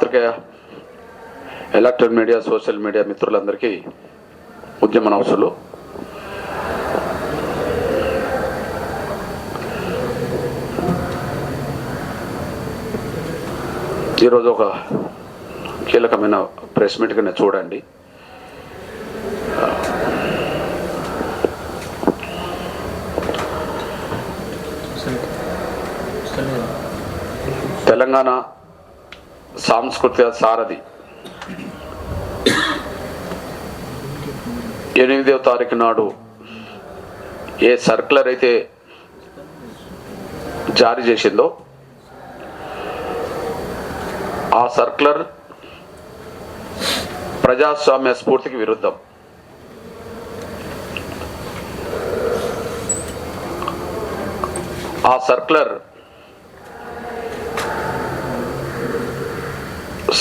పత్రిక, electronic media, social media మిత్రులందరికీ ఉద్యమ నమస్సులు. ఈరోజు ఒక కీలకమైన ప్రెస్ మీట్గా చూడండి. తెలంగాణ సాంస్కృతిక సారథి 8వ తారీఖు నాడు ఏ సర్క్యులర్ అయితే జారీ చేసిందో ఆ సర్క్యులర్ ప్రజాస్వామ్య స్ఫూర్తికి విరుద్ధం. ఆ సర్క్యులర్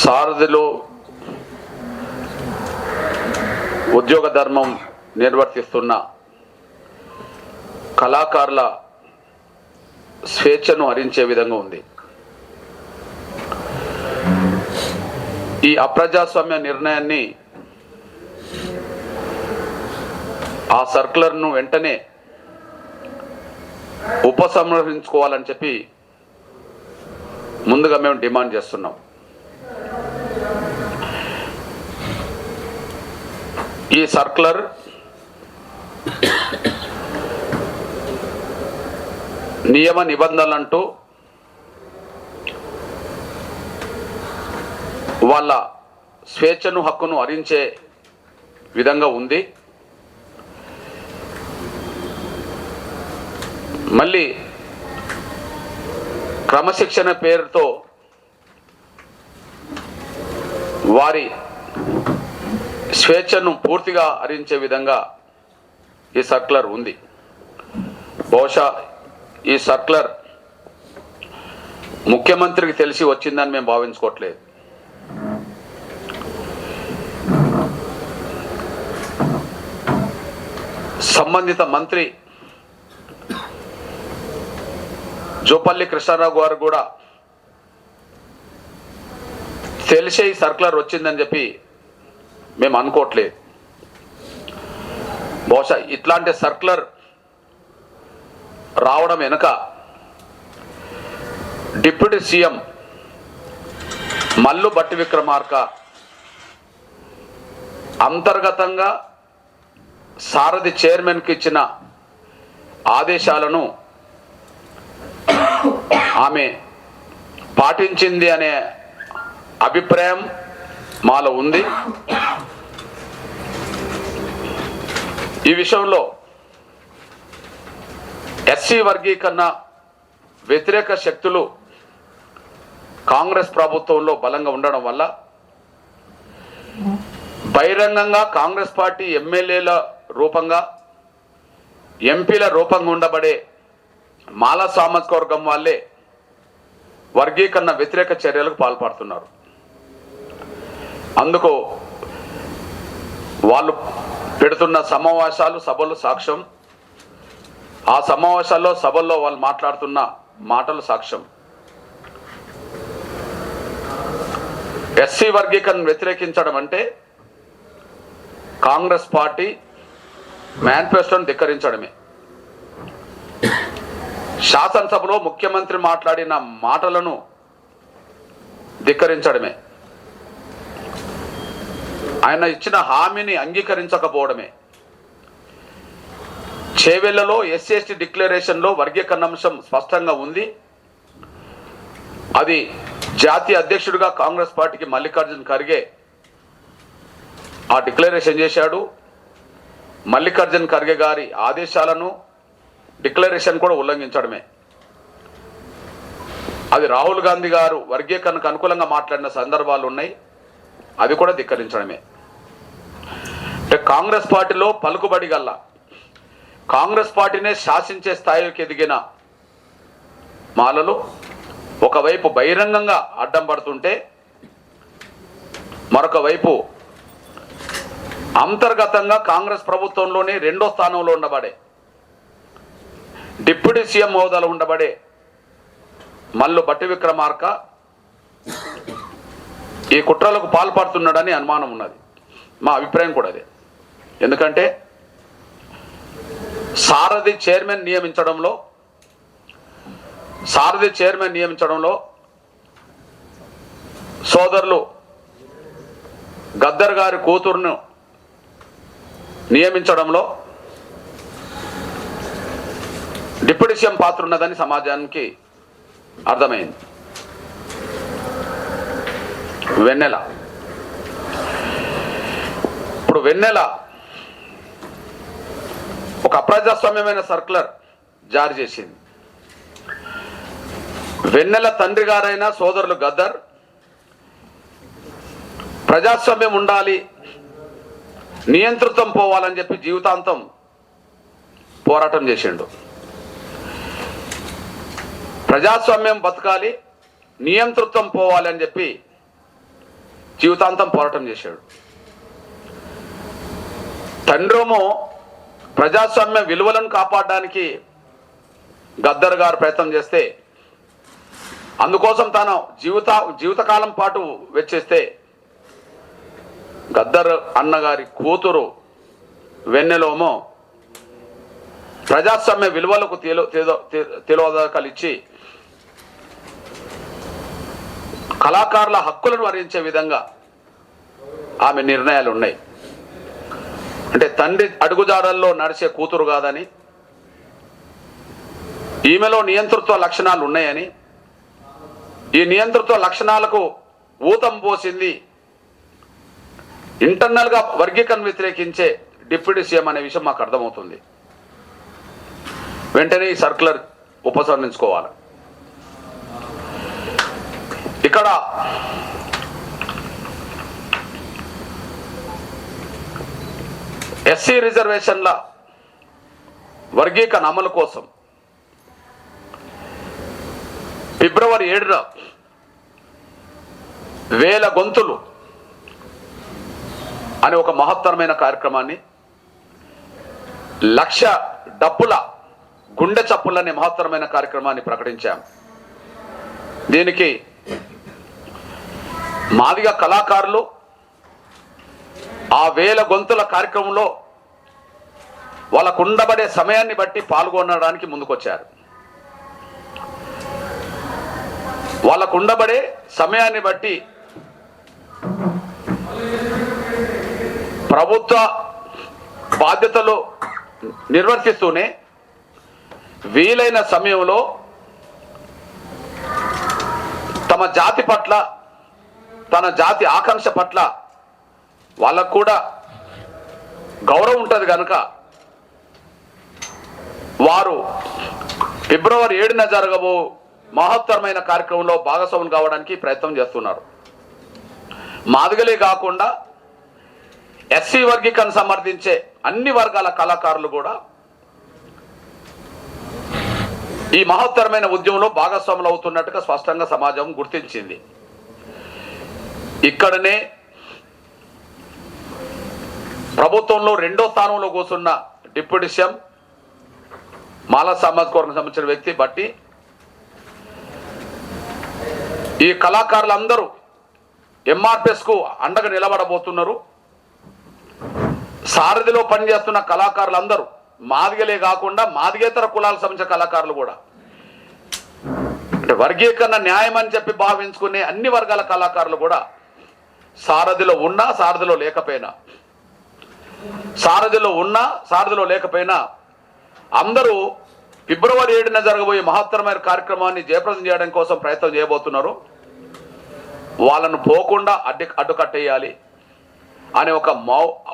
సారథిలో ఉద్యోగ ధర్మం నిర్వర్తిస్తున్న కళాకారుల స్వేచ్ఛను హరించే విధంగా ఉంది. ఈ అప్రజాస్వామ్య నిర్ణయాన్ని, ఆ సర్క్యులర్ను వెంటనే ఉపసంహరించుకోవాలని చెప్పి ముందుగా మేము డిమాండ్ చేస్తున్నాం. ఈ సర్క్యులర్ నియమ నిబంధనలంటూ వాళ్ళ స్వేచ్ఛను, హక్కును హరించే విధంగా ఉంది. మళ్ళీ క్రమశిక్షణ పేరుతో వారి స్వేచ్ఛను పూర్తిగా హరించే విధంగా ఈ సర్క్యులర్ ఉంది. బహుశా ఈ సర్క్యులర్ ముఖ్యమంత్రికి తెలిసి వచ్చిందని మేము భావించుకోవట్లేదు. సంబంధిత మంత్రి జూపల్లి కృష్ణారావు గారు కూడా తెలిసే ఈ సర్క్యులర్ వచ్చిందని చెప్పి మేము అనుకోవట్లేదు. బహుశా ఇట్లాంటి సర్క్యులర్ రావడం వెనుక డిప్యూటీ సీఎం మల్లు భట్టి విక్రమార్క అంతర్గతంగా సారథి చైర్మన్కి ఇచ్చిన ఆదేశాలను ఆమె పాటించింది అనే అభిప్రాయం మాలో ఉంది. ఈ విషయంలో ఎస్సీ వర్గీకరణ వ్యతిరేక శక్తులు కాంగ్రెస్ ప్రభుత్వంలో బలంగా ఉండడం వల్ల బహిరంగంగా కాంగ్రెస్ పార్టీ ఎమ్మెల్యేల రూపంగా, ఎంపీల రూపంగా ఉండబడే మాల సామాజిక వర్గం వాళ్ళే వర్గీకరణ వ్యతిరేక చర్యలకు పాల్పడుతున్నారు. అందుకు వాళ్ళు పెడుతున్న సమావేశాలు, సభలు సాక్ష్యం. ఆ సమావేశాల్లో, సభల్లో వాళ్ళు మాట్లాడుతున్న మాటలు సాక్ష్యం. ఎస్సీ వర్గీకరణ వ్యతిరేకించడం అంటే కాంగ్రెస్ పార్టీ మేనిఫెస్టోను ధిక్కరించడమే. శాసనసభలో ముఖ్యమంత్రి మాట్లాడిన మాటలను ధిక్కరించడమే. ఆయన ఇచ్చిన హామీని అంగీకరించకపోవడమే. చేవెళ్లలో ఎస్సీ ఎస్టీ డిక్లరేషన్లో వర్గీకరణ అంశం స్పష్టంగా ఉంది. అది జాతీయ అధ్యక్షుడిగా కాంగ్రెస్ పార్టీకి మల్లికార్జున ఖర్గే ఆ డిక్లరేషన్ చేశాడు. మల్లికార్జున ఖర్గే గారి ఆదేశాలను, డిక్లరేషన్ కూడా ఉల్లంఘించడమే. అది రాహుల్ గాంధీ గారు వర్గీకరణకు అనుకూలంగా మాట్లాడిన సందర్భాలు ఉన్నాయి. అది కూడా ధిక్కరించడమే. అంటే కాంగ్రెస్ పార్టీలో పలుకుబడి గల్ల, కాంగ్రెస్ పార్టీనే శాసించే స్థాయికి ఎదిగిన మాలలు ఒకవైపు బహిరంగంగా అడ్డం పడుతుంటే, మరొక వైపు అంతర్గతంగా కాంగ్రెస్ ప్రభుత్వంలోనే 2వ స్థానంలో ఉండబడే, డిప్యూటీ సీఎం హోదాలో ఉండబడే మల్లు భట్టి విక్రమార్క ఈ కుట్రలకు పాల్పడుతున్నాడని అనుమానం ఉన్నది. మా అభిప్రాయం కూడా అదే. ఎందుకంటే సారథి చైర్మన్ నియమించడంలో సోదరులు గద్దర్ గారి కూతురును నియమించడంలో డిప్యూటీ సీఎం పాత్ర ఉన్నదని సమాజానికి అర్థమైంది. ఇప్పుడు వెన్నెల ఒక అప్రజాస్వామ్యమైన సర్క్యులర్ జారీ చేసింది. వెన్నెల తండ్రి గారైన సోదరులు గద్దర్ ప్రజాస్వామ్యం ఉండాలి, నియంతృత్వం పోవాలని చెప్పి జీవితాంతం పోరాటం చేసిండు. ప్రజాస్వామ్యం బతకాలి, నియంతృత్వం పోవాలి అని చెప్పి జీవితాంతం పోరాటం చేశాడు. తండ్రేమో ప్రజాస్వామ్య విలువలను కాపాడడానికి గద్దర్ గారు ప్రయత్నం చేస్తే, అందుకోసం తన జీవితకాలం పాటు వెచ్చిస్తే, గద్దర్ అన్నగారి కూతురు వెన్నెలోమో ప్రజాస్వామ్య విలువలకు తిలోదకలిచ్చి కళాకారుల హక్కులను వరించే విధంగా ఆమె నిర్ణయాలు ఉన్నాయి. అంటే తండ్రి అడుగుజాడల్లో నడిచే కూతురు కాదని, ఈమెలో నియంతృత్వ లక్షణాలు ఉన్నాయని, ఈ నియంతృత్వ లక్షణాలకు ఊతం పోసింది ఇంటర్నల్గా వర్గీకరణ వ్యతిరేకించే డిప్యూటీ సీఎం అనే విషయం మాకు అర్థమవుతుంది. వెంటనే ఈ సర్క్యులర్ ఉపసంహరించుకోవాలి. ఇక్కడ ఎస్సీ రిజర్వేషన్ల వర్గీకరణ అమలు కోసం ఫిబ్రవరి 7న 1000 గొంతులు అనే ఒక మహత్తరమైన కార్యక్రమాన్ని, 1,00,000 డప్పుల గుండె చప్పులనే మహత్తరమైన కార్యక్రమాన్ని ప్రకటించాం. దీనికి మాదిగ కళాకారులు ఆ 1000 గొంతుల కార్యక్రమంలో వాళ్ళకు ఉండబడే సమయాన్ని బట్టి పాల్గొనడానికి ముందుకొచ్చారు. వాళ్ళకు ఉండబడే సమయాన్ని బట్టి ప్రభుత్వ బాధ్యతలు నిర్వర్తిస్తూనే వీలైన సమయంలో తమ జాతి పట్ల, తన జాతి ఆకాంక్ష పట్ల వాళ్ళకు కూడా గౌరవం ఉంటుంది కనుక వారు ఫిబ్రవరి 7న జరగబో మహత్తరమైన కార్యక్రమంలో భాగస్వాములు కావడానికి ప్రయత్నం చేస్తున్నారు. మాదిగలే కాకుండా ఎస్సీ వర్గీకరణ సమర్థించే అన్ని వర్గాల కళాకారులు కూడా ఈ మహత్తరమైన ఉద్యమంలో భాగస్వాములు అవుతున్నట్టుగా స్పష్టంగా సమాజం గుర్తించింది. ఇక్కడనే ప్రభుత్వంలో 2వ స్థానంలో కూర్చున్న డిప్యూటీ సీఎం మాల సామాజిక వర్గం సంబంధించిన వ్యక్తి బట్టి ఈ కళాకారులందరూ ఎంఆర్పిఎస్కు అండగా నిలబడబోతున్నారు. సారథిలో పనిచేస్తున్న కళాకారులందరూ మాదిగలే కాకుండా మాదిగేతర కులాలకు సంబంధించిన కళాకారులు కూడా, అంటే వర్గీకరణ న్యాయం అని చెప్పి భావించుకునే అన్ని వర్గాల కళాకారులు కూడా సారథిలో ఉన్నా సారథిలో లేకపోయినా అందరూ ఫిబ్రవరి 7న జరగబోయే మహత్తరమైన కార్యక్రమాన్ని జయప్రదం చేయడం కోసం ప్రయత్నం చేయబోతున్నారు. వాళ్ళను పోకుండా అడ్డుకట్టేయాలి అనే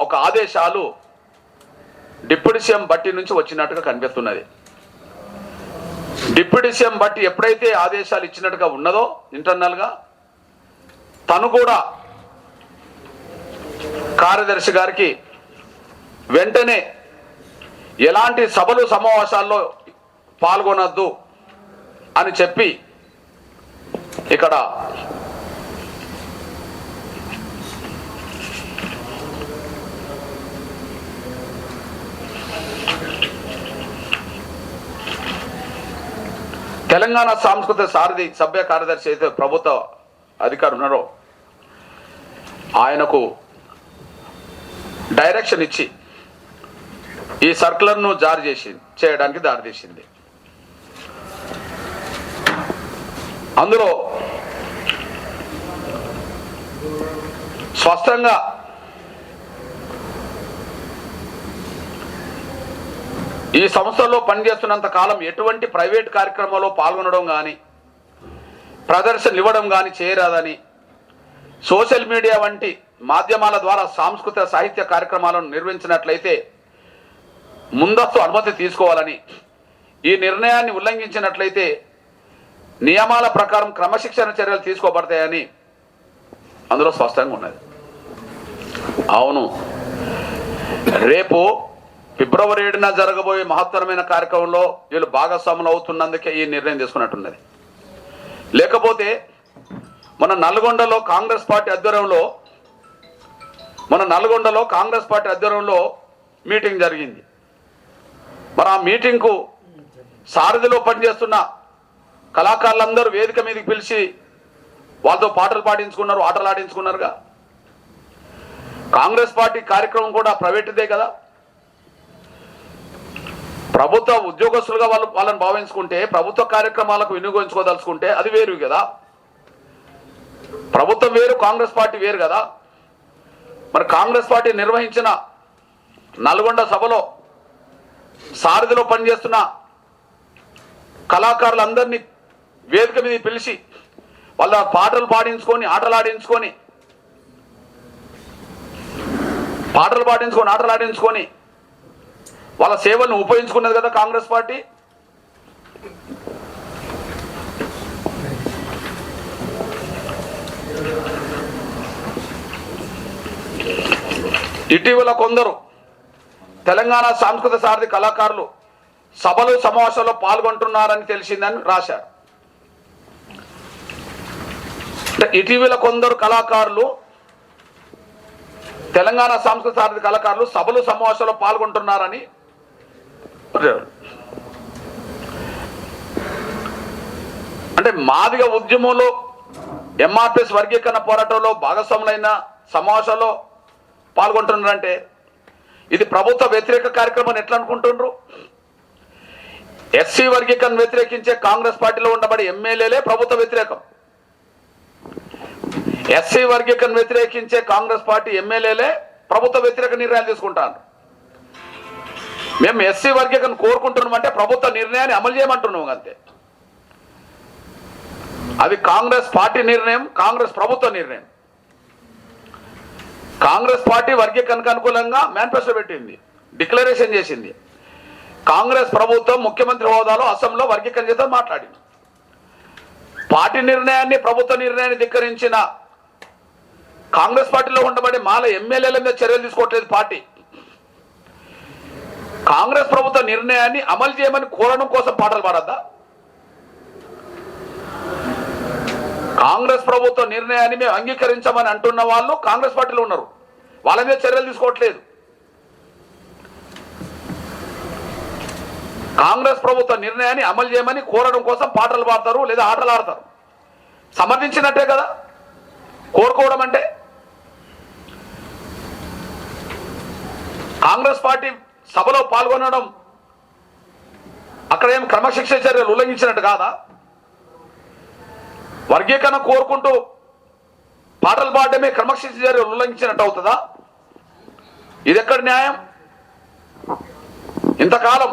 ఒక ఆదేశాలు డిప్యూటీ సీఎం బట్టి నుంచి వచ్చినట్టుగా కనిపిస్తున్నది. డిప్యూటీ సీఎం బట్టి ఎప్పుడైతే ఆదేశాలు ఇచ్చినట్టుగా ఉన్నదో ఇంటర్నల్గా తను కూడా కార్యదర్శి గారికి వెంటనే ఎలాంటి సభలు సమావేశాల్లో పాల్గొనొద్దు అని చెప్పి ఇక్కడ తెలంగాణ సాంస్కృతిక సారథి సభ్య కార్యదర్శి అయితే ప్రభుత్వ అధికారి ఉన్నారో ఆయనకు డైరెక్షన్ ఇచ్చి ఈ సర్కులర్ను జారీ చేయడానికి దారితీసింది. అందులో స్పష్టంగా ఈ సంస్థల్లో పనిచేస్తున్నంత కాలం ఎటువంటి ప్రైవేట్ కార్యక్రమంలో పాల్గొనడం కానీ ప్రదర్శనలు ఇవ్వడం కానీ చేయరాదని, సోషల్ మీడియా వంటి మాధ్యమాల ద్వారా సాంస్కృతిక సాహిత్య కార్యక్రమాలను నిర్వహించినట్లయితే ముందస్తు అనుమతి తీసుకోవాలని, ఈ నిర్ణయాన్ని ఉల్లంఘించినట్లయితే నియమాల ప్రకారం క్రమశిక్షణ చర్యలు తీసుకోబడతాయని అందులో స్పష్టంగా ఉన్నది. అవును, రేపు ఫిబ్రవరి 7న జరగబోయే మహత్తరమైన కార్యక్రమంలో వీళ్ళు భాగస్వాములు అవుతున్నందుకే ఈ నిర్ణయం తీసుకున్నట్టున్నది. లేకపోతే మన నల్గొండలో కాంగ్రెస్ పార్టీ ఆధ్వర్యంలో మీటింగ్ జరిగింది. మరి ఆ మీటింగ్కు సారథిలో పనిచేస్తున్న కళాకారులందరూ వేదిక మీదకి పిలిచి వాళ్ళతో పాటలు పాడించుకున్నారు, ఆటలు ఆడించుకున్నారుగా. కాంగ్రెస్ పార్టీ కార్యక్రమం కూడా ప్రైవేట్దే కదా. ప్రభుత్వ ఉద్యోగస్తులుగా వాళ్ళని భావించుకుంటే, ప్రభుత్వ కార్యక్రమాలకు వినియోగించుకోదలుచుకుంటే అది వేరు కదా. ప్రభుత్వం వేరు, కాంగ్రెస్ పార్టీ వేరు కదా. మరి కాంగ్రెస్ పార్టీ నిర్వహించిన నల్గొండ సభలో సారథిలో పనిచేస్తున్న కళాకారులందరినీ వేదిక మీద పిలిచి వాళ్ళ పాటలు పాడించుకొని ఆటలాడించుకొని వాళ్ళ సేవలను ఉపయోగించుకున్నది కదా కాంగ్రెస్ పార్టీ. ఇటీవల కొందరు తెలంగాణ సాంస్కృతిక సారథి కళాకారులు సభలు సమావేశాల్లో పాల్గొంటున్నారని తెలిసిందని రాశారు. ఇటీవల కొందరు కళాకారులు, తెలంగాణ సాంస్కృతిక సారథి కళాకారులు సభలు సమావేశాల్లో పాల్గొంటున్నారని. అంటే మాదిగ ఉద్యమంలో ఎంఆర్పిఎస్ వర్గీకరణ పోరాటంలో భాగస్వాములైన సమావేశాల్లో పాల్గొంటున్నారంటే ఇది ప్రభుత్వ వ్యతిరేక కార్యక్రమం ఎట్లా అనుకుంటున్నారు? ఎస్సీ వర్గీకరణ వ్యతిరేకించే కాంగ్రెస్ పార్టీలో ఉండబడే ఎమ్మెల్యేలే ప్రభుత్వ వ్యతిరేకం. ఎస్సీ వర్గీకరణ వ్యతిరేకించే కాంగ్రెస్ పార్టీ ఎమ్మెల్యేలే ప్రభుత్వ వ్యతిరేక నిర్ణయాలు తీసుకుంటారు. మేము ఎస్సీ వర్గీకరణ కోరుకుంటున్నామంటే ప్రభుత్వ నిర్ణయాన్ని అమలు చేయమంటున్నాం అంతే. అది కాంగ్రెస్ పార్టీ నిర్ణయం, కాంగ్రెస్ ప్రభుత్వ నిర్ణయం. కాంగ్రెస్ పార్టీ వర్గీకరణకు అనుకూలంగా మేనిఫెస్టో పెట్టింది, డిక్లరేషన్ చేసింది. కాంగ్రెస్ ప్రభుత్వం ముఖ్యమంత్రి హోదాలో అసెంబ్లీలో వర్గీకరణ చేత మాట్లాడింది. పార్టీ నిర్ణయాన్ని, ప్రభుత్వ నిర్ణయాన్ని ధిక్కరించిన కాంగ్రెస్ పార్టీలో ఉండబడే మాల ఎమ్మెల్యేల మీద చర్యలు తీసుకోవట్లేదు పార్టీ. కాంగ్రెస్ ప్రభుత్వ నిర్ణయాన్ని అమలు చేయమని కోరడం కోసం పాటలు పాడద్దా? కాంగ్రెస్ ప్రభుత్వ నిర్ణయాన్ని మేము అంగీకరించమని అంటున్న వాళ్ళు కాంగ్రెస్ పార్టీలో ఉన్నారు, వాళ్ళ మీద చర్యలు తీసుకోవట్లేదు. కాంగ్రెస్ ప్రభుత్వ నిర్ణయాన్ని అమలు చేయమని కోరడం కోసం పాటలు పాడతారు లేదా ఆటలు ఆడతారు. సమర్థించినట్టే కదా కోరుకోవడం అంటే. కాంగ్రెస్ పార్టీ సభలో పాల్గొనడం అక్కడ ఏం క్రమశిక్షణ చర్యలు ఉల్లంఘించినట్టు కాదా? వర్గీకరణ కోరుకుంటూ పాటలు పాడడమే క్రమశిక్షణ చర్యలు ఉల్లంఘించినట్టు అవుతుందా? ఇది ఎక్కడ న్యాయం? ఇంతకాలం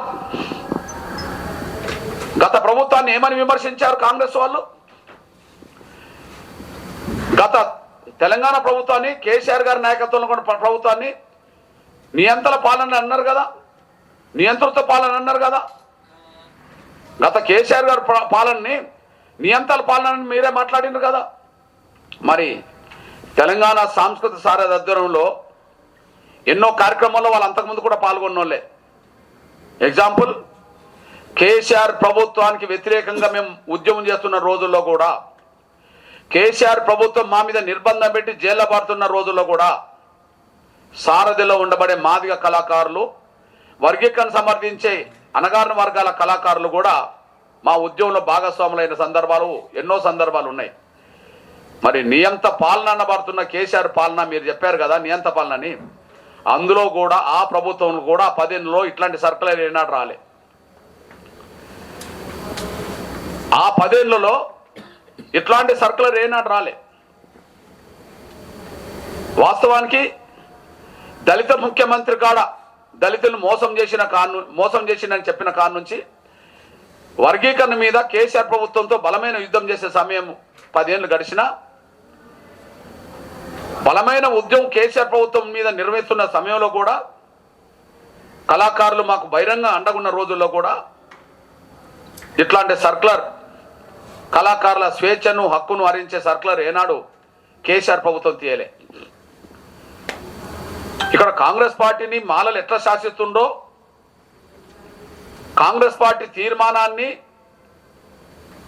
గత ప్రభుత్వాన్ని ఏమని విమర్శించారు కాంగ్రెస్ వాళ్ళు? గత తెలంగాణ ప్రభుత్వాన్ని, కేసీఆర్ గారి నాయకత్వంలో ఉన్న ప్రభుత్వాన్ని నియంత్రణ పాలన అన్నారు కదా, నియంతృత్వ పాలన అన్నారు కదా. గత కేసీఆర్ గారి పాలనని నియంత్రణ పాలనని మీరే మాట్లాడినారు కదా. మరి తెలంగాణ సాంస్కృతిక సారథి ఆధ్వర్యంలో ఎన్నో కార్యక్రమాల్లో వాళ్ళు అంతకుముందు కూడా పాల్గొన్నోళ్ళే. ఎగ్జాంపుల్, కేసీఆర్ ప్రభుత్వానికి వ్యతిరేకంగా మేము ఉద్యమం చేస్తున్న రోజుల్లో కూడా, కేసీఆర్ ప్రభుత్వం మా మీద నిర్బంధం పెట్టి జైల్లో పడుతున్న రోజుల్లో కూడా సారథిలో ఉండబడే మాదిగ కళాకారులు, వర్గీకరణ సమర్థించే అణగారిన వర్గాల కళాకారులు కూడా మా ఉద్యమంలో భాగస్వాములైన సందర్భాలు ఎన్నో సందర్భాలు ఉన్నాయి. మరి నియంత పాలన అనబడుతున్న కేసీఆర్ పాలన మీరు చెప్పారు కదా నియంత పాలనని, అందులో కూడా ఆ ప్రభుత్వం కూడా 10 ఏళ్ళలో ఇట్లాంటి సర్కులర్ ఏనాడు రాలే. ఆ 10 ఏళ్లలో ఇట్లాంటి సర్కులర్ ఏనాడు రాలే. వాస్తవానికి దళిత ముఖ్యమంత్రి కాడ దళితులను మోసం చేసినని చెప్పిన కాడ నుంచి వర్గీకరణ మీద కేసీఆర్ ప్రభుత్వంతో బలమైన యుద్ధం చేసే సమయం 10 ఏళ్ళు గడిచినా, బలమైన ఉద్యమం కేసీఆర్ ప్రభుత్వం మీద నిర్వహిస్తున్న సమయంలో కూడా కళాకారులు మాకు బహిరంగ అండగున్న రోజుల్లో కూడా ఇట్లాంటి సర్కులర్, కళాకారుల స్వేచ్ఛను హక్కును హరించే సర్కులర్ ఏనాడు కేసీఆర్ ప్రభుత్వం తీయలే. ఇక్కడ కాంగ్రెస్ పార్టీని మాలలు ఎట్లా శాసిస్తుండో, కాంగ్రెస్ పార్టీ తీర్మానాన్ని,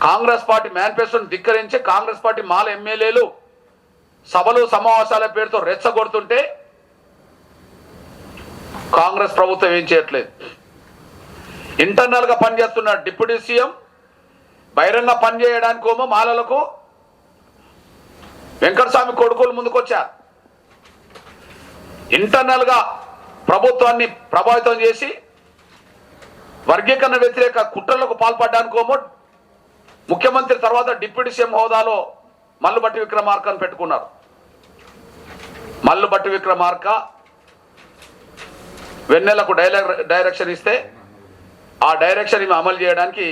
కాంగ్రెస్ పార్టీ మేనిఫెస్టోని ధిక్కరించి కాంగ్రెస్ పార్టీ మాల ఎమ్మెల్యేలు సభలు సమావేశాల పేరుతో రెచ్చగొడుతుంటే కాంగ్రెస్ ప్రభుత్వం ఏం చేయట్లేదు. ఇంటర్నల్గా పనిచేస్తున్న డిప్యూటీ సీఎం బహిరంగ పనిచేయడానికేమో మాలలకు వెంకటస్వామి కొడుకులు ముందుకొచ్చారు. ఇంటర్నల్గా ప్రభుత్వాన్ని ప్రభావితం చేసి వర్గీకరణ వ్యతిరేక కుట్రలకు పాల్పడడానికేమో ముఖ్యమంత్రి తర్వాత డిప్యూటీ సీఎం హోదాలో మల్లుబట్టి విక్రమార్కను పెట్టుకున్నారు. మల్లుబట్టి విక్రమార్క వెన్నెలకు డైరెక్షన్ ఇస్తే ఆ డైరెక్షన్ అమలు చేయడానికి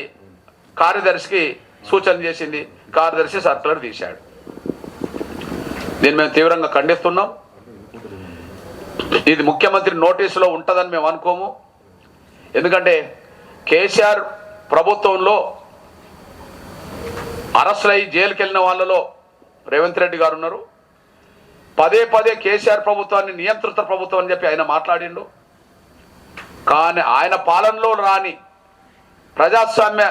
కార్యదర్శికి సూచన చేసింది. కార్యదర్శి సర్కులర్ తీశాడు. దీన్ని మేము తీవ్రంగా ఖండిస్తున్నాం. ఇది ముఖ్యమంత్రి నోటీసులో ఉంటుందని మేము అనుకోము. ఎందుకంటే కేసీఆర్ ప్రభుత్వంలో అరెస్టులై జైలుకి వెళ్ళిన వాళ్ళలో రేవంత్ రెడ్డి గారు ఉన్నారు. పదే కేసీఆర్ ప్రభుత్వాన్ని నియంత్రిత ప్రభుత్వం అని చెప్పి ఆయన మాట్లాడిండు. కానీ ఆయన పాలనలో రాని ప్రజాస్వామ్య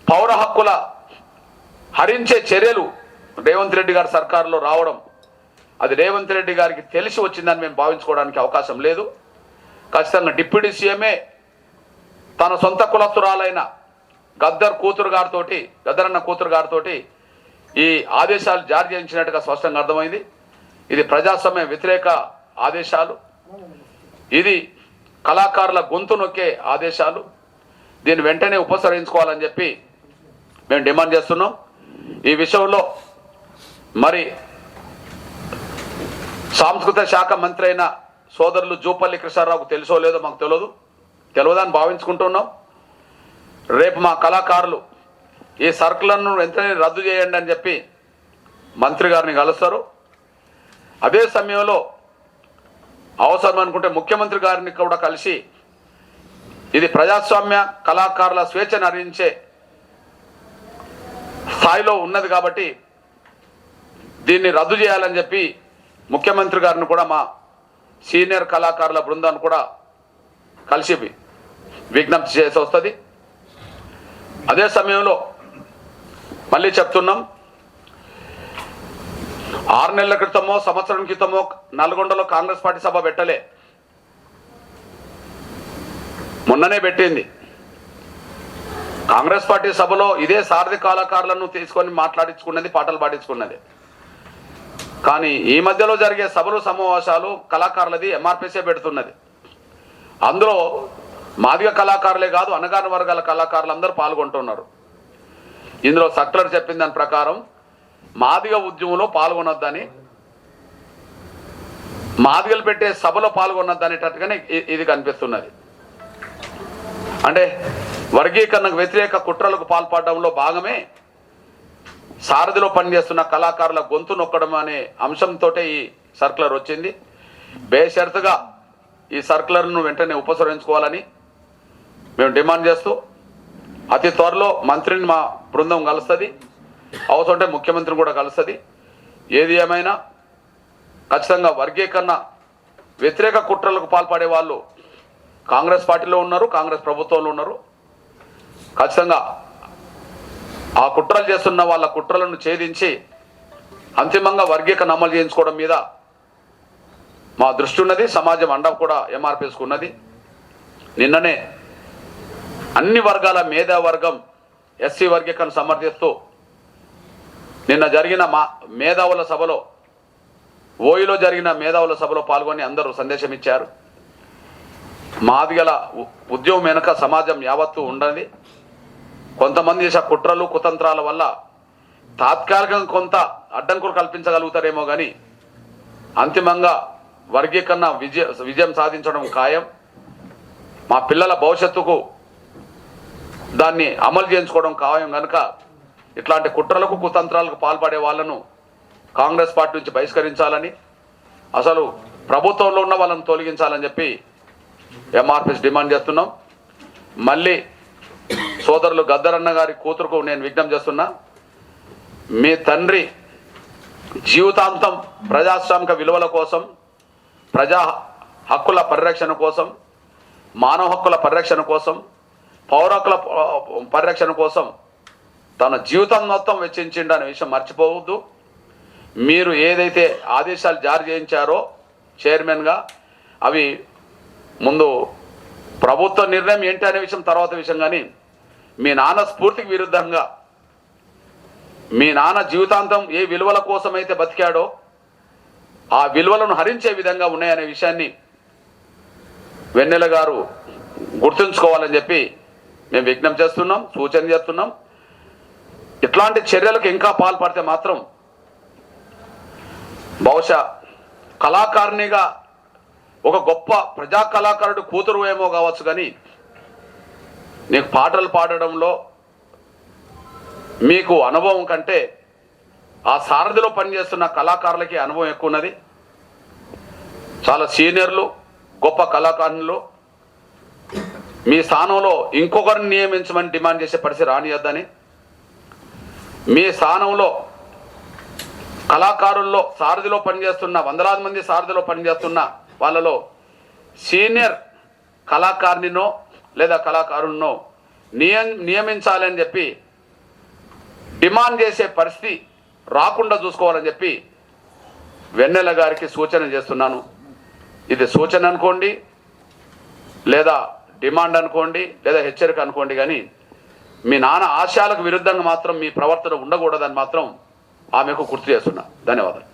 పౌర హక్కుల హరించే చర్యలు రేవంత్ రెడ్డి గారి సర్కారులో రావడం, అది రేవంత్ రెడ్డి గారికి తెలిసి వచ్చిందని మేము భావించుకోవడానికి అవకాశం లేదు. ఖచ్చితంగా డిప్యూటీ సీఎంఏ తన సొంత కులస్తురాలైన గద్దరన్న కూతురు గారితో ఈ ఆదేశాలు జారీ చేయించినట్టుగా స్పష్టంగా అర్థమైంది. ఇది ప్రజాస్వామ్య వ్యతిరేక ఆదేశాలు, ఇది కళాకారుల గొంతు నొక్కే ఆదేశాలు. దీన్ని వెంటనే ఉపసంహరించుకోవాలని చెప్పి మేము డిమాండ్ చేస్తున్నాం. ఈ విషయంలో మరి సాంస్కృతిక శాఖ మంత్రి అయిన సోదరులు జూపల్లి కృష్ణారావుకు తెలుసో లేదో మాకు తెలియదని భావించుకుంటున్నాం. రేపు మా కళాకారులు ఈ సర్కులను వెంటనే రద్దు చేయండి అని చెప్పి మంత్రి గారిని కలుస్తారు. అదే సమయంలో అవసరం అనుకుంటే ముఖ్యమంత్రి గారిని కూడా కలిసి ఇది ప్రజాస్వామ్య కళాకారుల స్వేచ్ఛను హరించే స్థాయిలో ఉన్నది కాబట్టి దీన్ని రద్దు చేయాలని చెప్పి ముఖ్యమంత్రి గారిని కూడా మా సీనియర్ కళాకారుల బృందాన్ని కూడా కలిసి విజ్ఞప్తి చేసి వస్తుంది. అదే సమయంలో మళ్ళీ చెప్తున్నాం, 6 నెలల క్రితమో సంవత్సరం క్రితమో నల్గొండలో కాంగ్రెస్ పార్టీ సభ పెట్టలే, మొన్ననే పెట్టింది. కాంగ్రెస్ పార్టీ సభలో ఇదే సారథి కళాకారులను తీసుకొని మాట్లాడించుకున్నది, పాటలు పాడించుకున్నది. కానీ ఈ మధ్యలో జరిగే సభలు సమావేశాలు కళాకారులది ఎంఆర్పిసే పెడుతున్నది. అందులో మాదిగ కళాకారులే కాదు, అణగారిన వర్గాల కళాకారులు అందరూ పాల్గొంటున్నారు. ఇందులో సర్కులర్ చెప్పిన దాని ప్రకారం మాదిగ ఉద్యమంలో పాల్గొనొద్దని, మాదిగలు పెట్టే సభలో పాల్గొనొద్దనేటట్టుగానే ఇది కనిపిస్తున్నది. అంటే వర్గీకరణకు వ్యతిరేక కుట్రలకు పాల్పడడంలో భాగమే సారథిలో పనిచేస్తున్న కళాకారుల గొంతు నొక్కడం అనే అంశంతో ఈ సర్కులర్ వచ్చింది. బేషరతుగా ఈ సర్కులర్ను వెంటనే ఉపసంహరించుకోవాలని మేము డిమాండ్ చేస్తూ అతి త్వరలో మంత్రిని మా బృందం కలుస్తుంది, అవసరమంటే ముఖ్యమంత్రిని కూడా కలుస్తుంది. ఏది ఏమైనా ఖచ్చితంగా వర్గీకరణ వ్యతిరేక కుట్రలకు పాల్పడే వాళ్ళు కాంగ్రెస్ పార్టీలో ఉన్నారు, కాంగ్రెస్ ప్రభుత్వంలో ఉన్నారు. ఖచ్చితంగా ఆ కుట్రలు చేస్తున్న వాళ్ళ కుట్రలను ఛేదించి అంతిమంగా వర్గీకరణ అమలు చేయించుకోవడం మీద మా దృష్టి ఉన్నది. సమాజం అండ కూడా ఎంఆర్పిఎస్కున్నది. నిన్ననే అన్ని వర్గాల మేధావర్గం ఎస్సీ వర్గీకరణ సమర్థిస్తూ నిన్న జరిగిన మేధావుల సభలో, ఓయిలో జరిగిన మేధావుల సభలో పాల్గొని అందరూ సందేశం ఇచ్చారు. మాదిగల ఉద్యమం వెనుక సమాజం యావత్తు ఉండదు. కొంతమంది చేసే కుట్రలు కుతంత్రాల వల్ల తాత్కాలికంగా కొంత అడ్డంకులు కల్పించగలుగుతారేమో కానీ అంతిమంగా వర్గీకరణ విజయం సాధించడం ఖాయం. మా పిల్లల భవిష్యత్తుకు దాన్ని అమలు చేయించుకోవడం ఖాయం కనుక ఇట్లాంటి కుట్రలకు కుతంత్రాలకు పాల్పడే వాళ్ళను కాంగ్రెస్ పార్టీ నుంచి బహిష్కరించాలని, అసలు ప్రభుత్వంలో ఉన్న వాళ్ళని తొలగించాలని చెప్పి ఎంఆర్పిఎస్ డిమాండ్ చేస్తున్నాం. మళ్ళీ సోదరులు గద్దరన్న గారి కూతురుకు నేను విజ్ఞప్తి చేస్తున్నా, మీ తండ్రి జీవితాంతం ప్రజాస్వామిక విలువల కోసం, ప్రజా హక్కుల పరిరక్షణ కోసం, మానవ హక్కుల పరిరక్షణ కోసం, పౌర హక్కుల పరిరక్షణ కోసం తన జీవితం మొత్తం వెచ్చించిండు అనే విషయం మర్చిపోవద్దు. మీరు ఏదైతే ఆదేశాలు జారీ చేయించారో చైర్మన్గా, అవి ముందు ప్రభుత్వ నిర్ణయం ఏంటి అనే విషయం తర్వాత విషయం, కానీ మీ నాన్న స్ఫూర్తికి విరుద్ధంగా, మీ నాన్న జీవితాంతం ఏ విలువల కోసం అయితే బతికాడో ఆ విలువలను హరించే విధంగా ఉన్నాయనే విషయాన్ని వెన్నెల గారు గుర్తుంచుకోవాలని చెప్పి మేము విజ్ఞప్తి చేస్తున్నాం, సూచన చేస్తున్నాం. ఇట్లాంటి చర్యలకు ఇంకా పాల్పడితే మాత్రం బహుశా కళాకారునిగా ఒక గొప్ప ప్రజా కళాకారుడు కూతురు ఏమో కావచ్చు, కానీ నీకు పాటలు పాడడంలో మీకు అనుభవం కంటే ఆ సారథిలో పనిచేస్తున్న కళాకారులకి అనుభవం ఎక్కువ ఉన్నది. చాలా సీనియర్లు, గొప్ప కళాకారులు. మీ స్థానంలో ఇంకొకరిని నియమించమని డిమాండ్ చేసే పరిస్థితి రానియద్దని, మీ స్థానంలో కళాకారుల్లో సారథిలో పనిచేస్తున్న వందలాది మంది సారథిలో పనిచేస్తున్న వాళ్ళలో సీనియర్ కళాకారునినో లేదా కళాకారున్నో నియమించాలని చెప్పి డిమాండ్ చేసే పరిస్థితి రాకుండా చూసుకోవాలని చెప్పి వెన్నెల గారికి సూచన చేస్తున్నాను. ఇది సూచన అనుకోండి, లేదా డిమాండ్ అనుకోండి, లేదా హెచ్చరిక అనుకోండి, కానీ మీ నాన్న ఆశయాలకు విరుద్ధంగా మాత్రం మీ ప్రవర్తన ఉండకూడదని మాత్రం ఆమెకు గుర్తు చేస్తున్నా. ధన్యవాదాలు.